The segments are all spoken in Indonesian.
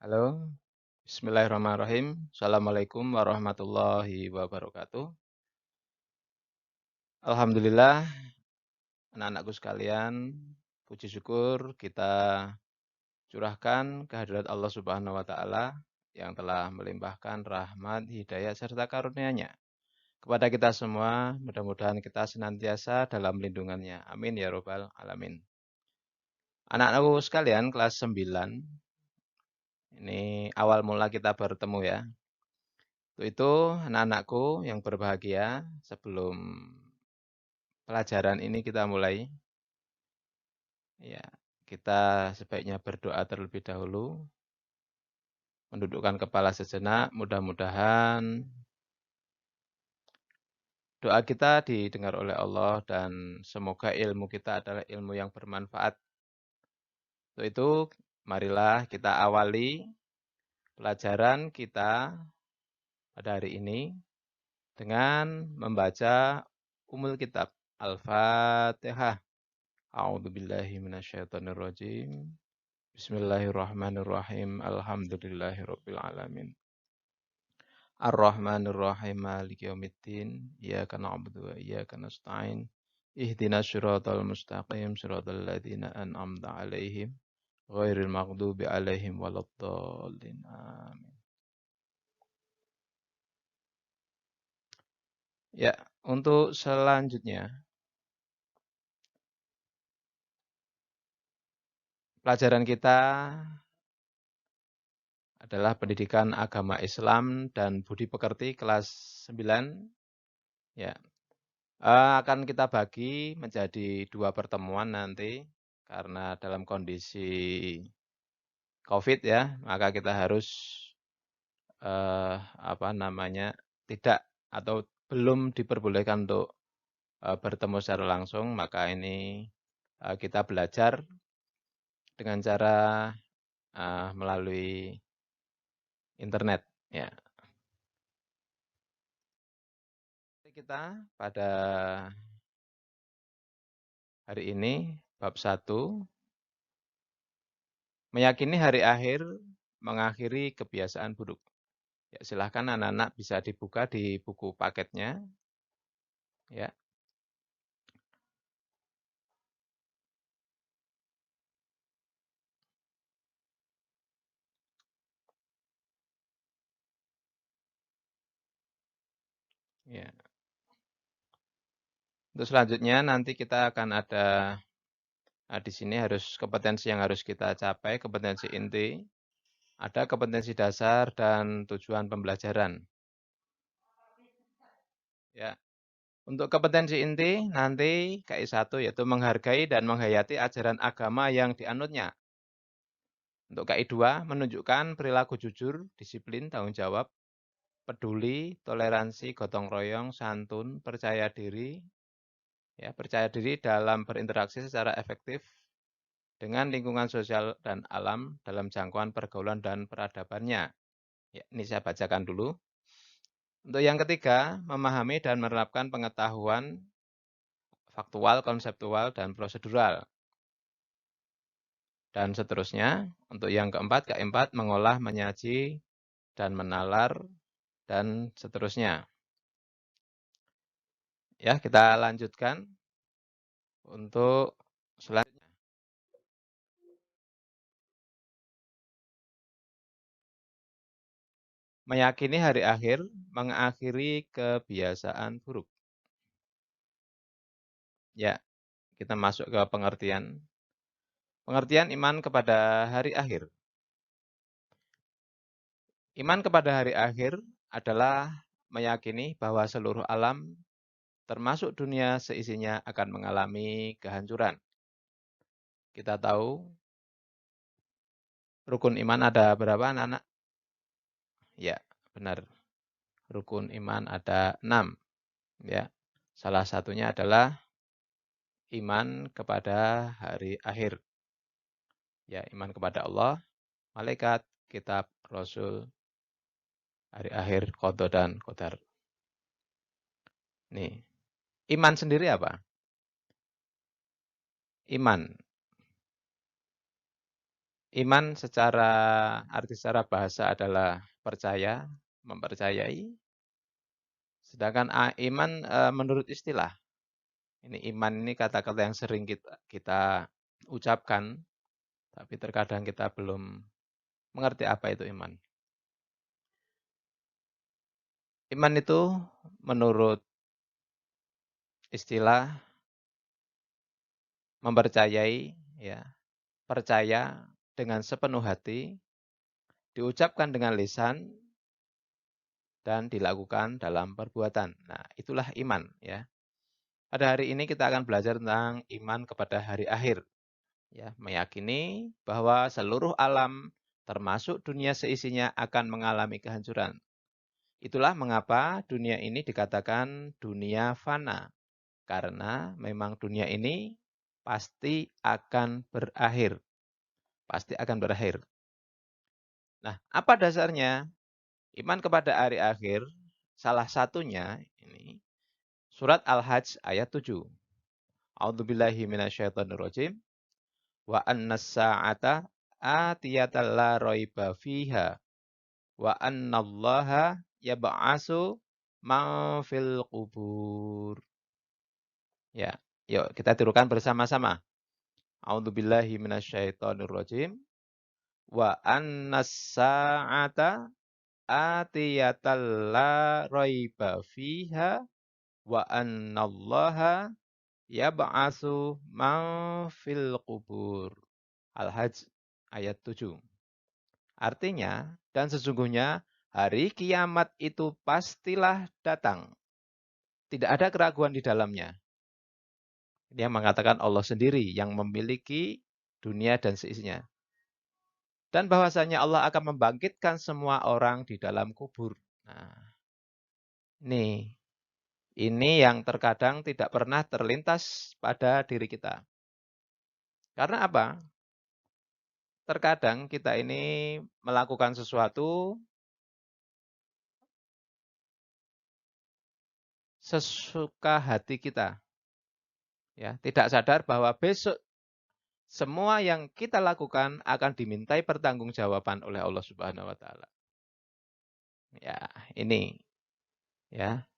Halo, bismillahirrahmanirrahim. Assalamualaikum warahmatullahi wabarakatuh. Alhamdulillah, anak-anakku sekalian, puji syukur kita curahkan kehadirat Allah Subhanahu wa taala yang telah melimpahkan rahmat, hidayah serta karunia-Nya kepada kita semua. Mudah-mudahan kita senantiasa dalam lindungannya. Amin ya robbal alamin. Anak-anakku sekalian kelas 9, ini awal mula kita bertemu ya. Untuk itu, anak-anakku yang berbahagia, sebelum pelajaran ini kita mulai, ya, kita sebaiknya berdoa terlebih dahulu, mendudukkan kepala sejenak, mudah-mudahan doa kita didengar oleh Allah dan semoga ilmu kita adalah ilmu yang bermanfaat. Untuk itu, marilah kita awali pelajaran kita pada hari ini dengan membaca Ummul Kitab Al-Fatihah. A'udzubillahi minasyaitonirrajim. Bismillahirrahmanirrahim. Alhamdulillahirabbil alamin. Ar-Rahmanir-Rahim. Maliki yaumiddin. Iyyaka na'budu wa iyyaka nasta'in. Ihdinas siratal mustaqim. Siratal ladzina an'amta 'alaihim ghairil maghdubi 'alaihim waladdallin. Amin. Ya, untuk selanjutnya pelajaran kita adalah pendidikan agama Islam dan budi pekerti kelas 9. Ya, akan kita bagi menjadi 2 pertemuan nanti, karena dalam kondisi Covid ya, maka kita harus, tidak atau belum diperbolehkan untuk, bertemu secara langsung, maka ini, kita belajar dengan cara, melalui internet, ya. Kita pada hari ini bab 1, meyakini hari akhir mengakhiri kebiasaan buruk. Ya, silahkan anak-anak bisa dibuka di buku paketnya. Ya, ya. Untuk selanjutnya nanti kita akan ada, di sini harus kompetensi yang harus kita capai, kompetensi inti, ada kompetensi dasar dan tujuan pembelajaran. Ya. Untuk kompetensi inti nanti KI1 yaitu menghargai dan menghayati ajaran agama yang dianutnya. Untuk KI2 menunjukkan perilaku jujur, disiplin, tanggung jawab, peduli, toleransi, gotong royong, santun, percaya diri dalam berinteraksi secara efektif dengan lingkungan sosial dan alam dalam jangkauan pergaulan dan peradabannya. Ya, ini saya bacakan dulu. Untuk yang ketiga, memahami dan menerapkan pengetahuan faktual, konseptual, dan prosedural. Dan seterusnya. Untuk yang keempat, K4, mengolah, menyaji, dan menalar, dan seterusnya. Ya, kita lanjutkan untuk selanjutnya. Meyakini hari akhir mengakhiri kebiasaan buruk. Ya, kita masuk ke pengertian. Pengertian iman kepada hari akhir. Iman kepada hari akhir adalah meyakini bahwa seluruh alam, termasuk dunia seisinya, akan mengalami kehancuran. Kita tahu rukun iman ada berapa, anak-anak? Ya, benar. Rukun iman ada 6. Ya. Salah satunya adalah iman kepada hari akhir. Ya, iman kepada Allah, malaikat, kitab, rasul, hari akhir, qada dan qadar. Nih, iman sendiri apa? Iman. Iman secara arti secara bahasa adalah percaya, mempercayai. Sedangkan iman menurut istilah, ini iman ini kata-kata yang sering kita ucapkan, tapi terkadang kita belum mengerti apa itu iman. Iman itu menurut istilah mempercayai, ya, percaya dengan sepenuh hati, diucapkan dengan lisan, dan dilakukan dalam perbuatan. Nah, itulah iman, ya. Pada hari ini kita akan belajar tentang iman kepada hari akhir, ya, meyakini bahwa seluruh alam termasuk dunia seisinya akan mengalami kehancuran. Itulah mengapa dunia ini dikatakan dunia fana, karena memang dunia ini pasti akan berakhir, pasti akan berakhir. Nah, apa dasarnya? Iman kepada hari akhir, salah satunya ini surat Al-Hajj ayat 7. A'udzubillahi minasyaitonirrajim. Wa annas sa'ata atiyatal la raiba fiha wa annallaha yab'asu man fil qubur. Ya, yuk kita tirukan bersama-sama. A'udzubillahi minasyaitonirrajim. Wa annas sa'ata atiyatal la raiba fiha wa annallaha yab'asu man fil qubur. Al-Hajj ayat 7. Artinya, dan sesungguhnya hari kiamat itu pastilah datang. Tidak ada keraguan di dalamnya. Dia mengatakan Allah sendiri yang memiliki dunia dan seisinya. Dan bahwasanya Allah akan membangkitkan semua orang di dalam kubur. Nah, ini yang terkadang tidak pernah terlintas pada diri kita. Karena apa? Terkadang kita ini melakukan sesuatu sesuka hati kita. Ya, tidak sadar bahwa besok semua yang kita lakukan akan dimintai pertanggungjawaban oleh Allah Subhanahu wa taala. Ya, ini ya.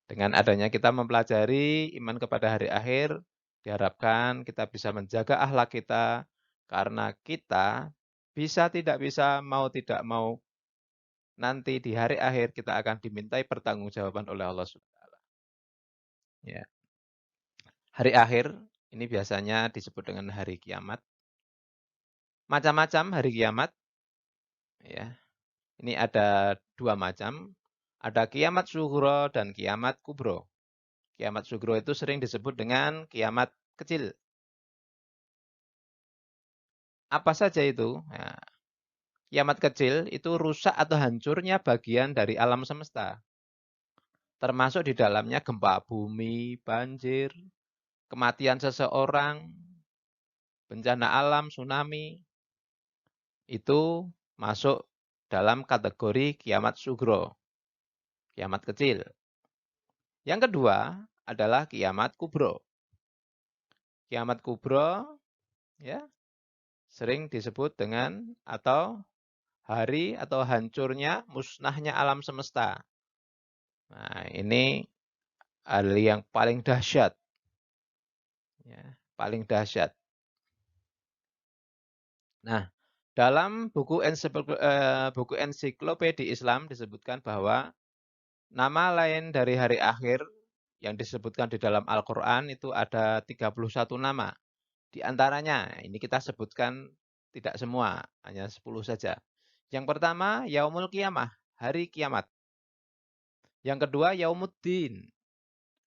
Dengan adanya kita mempelajari iman kepada hari akhir, diharapkan kita bisa menjaga akhlak kita karena kita bisa tidak bisa, mau tidak mau, nanti di hari akhir kita akan dimintai pertanggungjawaban oleh Allah Subhanahu wa taala. Ya. Hari akhir ini biasanya disebut dengan hari kiamat. Macam-macam hari kiamat, ya. Ini ada dua macam. Ada kiamat sughra dan kiamat kubro. Kiamat sughra itu sering disebut dengan kiamat kecil. Apa saja itu? Nah, kiamat kecil itu rusak atau hancurnya bagian dari alam semesta. Termasuk di dalamnya gempa bumi, banjir, kematian seseorang, bencana alam, tsunami. Itu masuk dalam kategori kiamat sugro, kiamat kecil. Yang kedua adalah kiamat kubro. Kiamat kubro ya sering disebut dengan atau hari atau hancurnya, musnahnya alam semesta. Nah, ini hal yang paling dahsyat. Ya, paling dahsyat. Nah, dalam buku ensiklopedi Islam disebutkan bahwa nama lain dari hari akhir yang disebutkan di dalam Al-Quran itu ada 31 nama. Di antaranya, ini kita sebutkan tidak semua, hanya 10 saja. Yang pertama, Yaumul Qiyamah, hari kiamat. Yang kedua, Yaumuddin,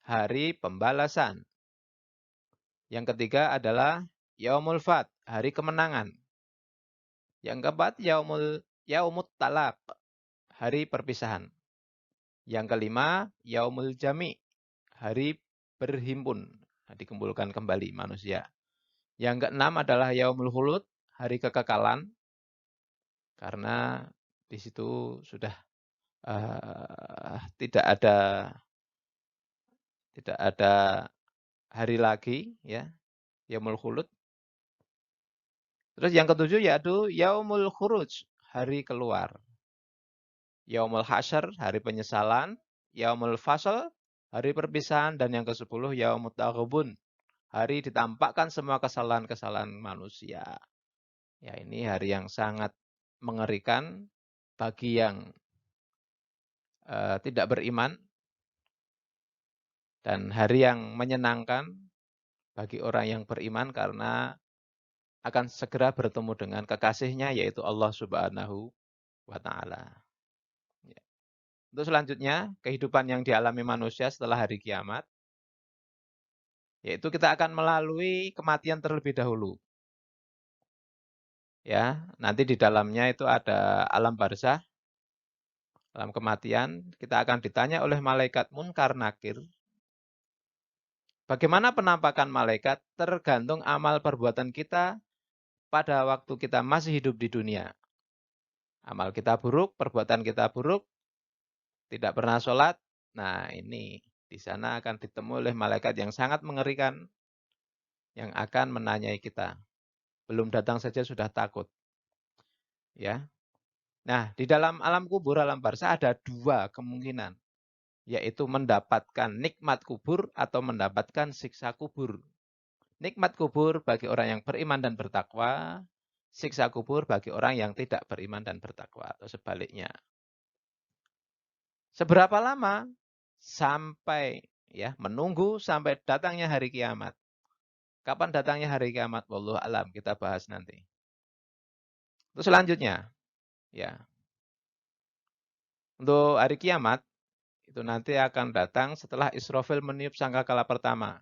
hari pembalasan. Yang ketiga adalah Yaumul Fat, hari kemenangan. Yang keempat, Yaumut Talaq, hari perpisahan. Yang kelima, Yaumul Jami, hari berhimpun, dikumpulkan kembali manusia. Yang keenam adalah Yaumul Khulud, hari kekekalan, karena di situ sudah tidak ada hari lagi, ya, Yaumul Khulud. Terus yang ketujuh yaitu yaumul khuruj, hari keluar. Yaumul hasyr, hari penyesalan. Yaumul fasl, hari perpisahan. Dan yang ke-10 yaumut taghabun, hari ditampakkan semua kesalahan-kesalahan manusia. Ya, ini hari yang sangat mengerikan bagi yang tidak beriman, dan hari yang menyenangkan bagi orang yang beriman karena akan segera bertemu dengan kekasihnya yaitu Allah Subhanahu wa taala. Ya. Untuk selanjutnya, kehidupan yang dialami manusia setelah hari kiamat, yaitu kita akan melalui kematian terlebih dahulu. Ya, nanti di dalamnya itu ada alam barzah, alam kematian. Kita akan ditanya oleh malaikat Munkar Nakir. Bagaimana penampakan malaikat tergantung amal perbuatan kita pada waktu kita masih hidup di dunia. Amal kita buruk, perbuatan kita buruk, tidak pernah sholat. Nah, ini di sana akan ditemui oleh malaikat yang sangat mengerikan yang akan menanyai kita. Belum datang saja sudah takut. Ya. Nah, di dalam alam kubur, alam barzah ada dua kemungkinan, yaitu mendapatkan nikmat kubur atau mendapatkan siksa kubur. Nikmat kubur bagi orang yang beriman dan bertakwa, siksa kubur bagi orang yang tidak beriman dan bertakwa, atau sebaliknya. Seberapa lama? Sampai ya, menunggu sampai datangnya hari kiamat. Kapan datangnya hari kiamat? Wallahu alam, kita bahas nanti. Terus selanjutnya, ya. Untuk hari kiamat itu nanti akan datang setelah Israfil meniup sangkakala pertama.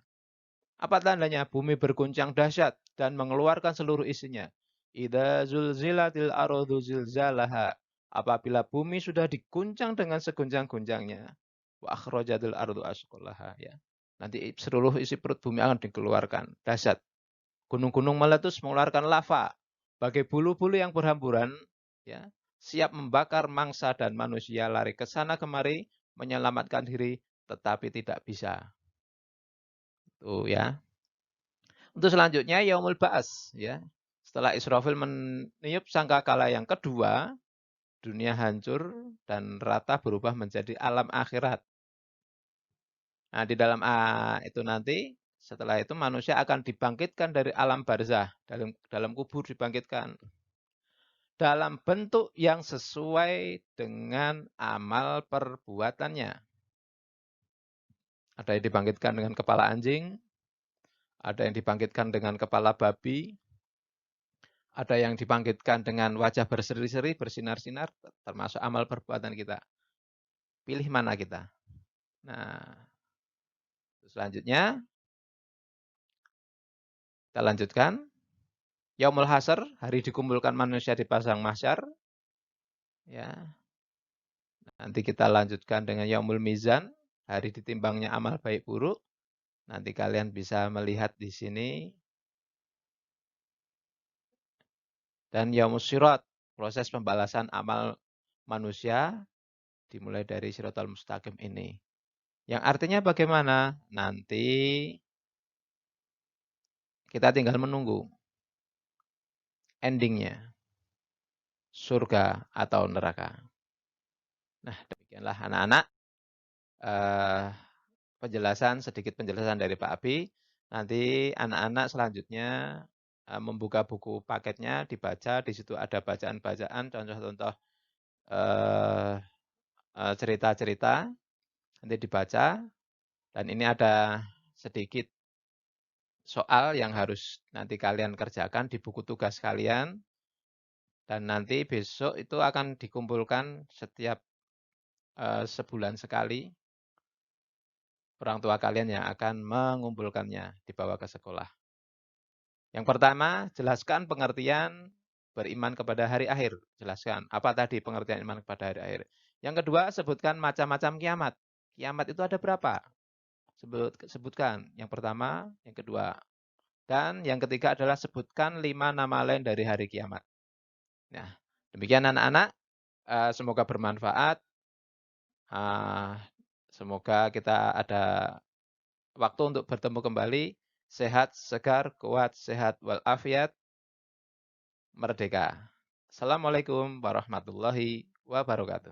Apa tandanya? Bumi berguncang dahsyat dan mengeluarkan seluruh isinya. Idza zulzilatil ardu zilzalaha. Apabila bumi sudah diguncang dengan seguncang-guncangnya. Wa akhrajatil ardu asqalaha, ya. Nanti seluruh isi perut bumi akan dikeluarkan. Dahsyat. Gunung-gunung meletus mengeluarkan lava. Bagai bulu-bulu yang berhamburan, ya, siap membakar mangsa dan manusia lari ke sana kemari menyelamatkan diri tetapi tidak bisa. Tuh ya. Untuk selanjutnya yaumul ba'ats, ya. Setelah Israfil meniup sangkakala yang kedua, dunia hancur dan rata berubah menjadi alam akhirat. Nah, di dalam itu nanti setelah itu manusia akan dibangkitkan dari alam barzah, dalam kubur dibangkitkan dalam bentuk yang sesuai dengan amal perbuatannya. Ada yang dibangkitkan dengan kepala anjing, ada yang dibangkitkan dengan kepala babi, ada yang dibangkitkan dengan wajah berseri-seri, bersinar-sinar, termasuk amal perbuatan kita. Pilih mana kita? Nah, selanjutnya kita lanjutkan. Yaumul Hasyr, hari dikumpulkan manusia di pasang mahsyar. Ya. Nanti kita lanjutkan dengan Yaumul Mizan, hari ditimbangnya amal baik buruk. Nanti kalian bisa melihat di sini. Dan Yaumus Sirat, proses pembalasan amal manusia dimulai dari Siratal Mustaqim ini. Yang artinya bagaimana? Nanti kita tinggal menunggu endingnya, surga atau neraka. Nah, demikianlah anak-anak sedikit penjelasan dari Pak Abi. Nanti anak-anak selanjutnya membuka buku paketnya, dibaca. Di situ ada bacaan-bacaan, contoh-contoh cerita-cerita. Nanti dibaca. Dan ini ada sedikit soal yang harus nanti kalian kerjakan di buku tugas kalian. Dan nanti besok itu akan dikumpulkan setiap sebulan sekali. Orang tua kalian yang akan mengumpulkannya dibawa ke sekolah. Yang pertama, jelaskan pengertian beriman kepada hari akhir. Jelaskan apa tadi pengertian iman kepada hari akhir. Yang kedua, sebutkan macam-macam kiamat. Kiamat itu ada berapa? Sebutkan. Yang pertama, yang kedua. Dan yang ketiga adalah sebutkan 5 nama lain dari hari kiamat. Nah, demikian anak-anak. Semoga bermanfaat. Semoga kita ada waktu untuk bertemu kembali. Sehat, segar, kuat, sehat, walafiat. merdeka. Assalamualaikum warahmatullahi wabarakatuh.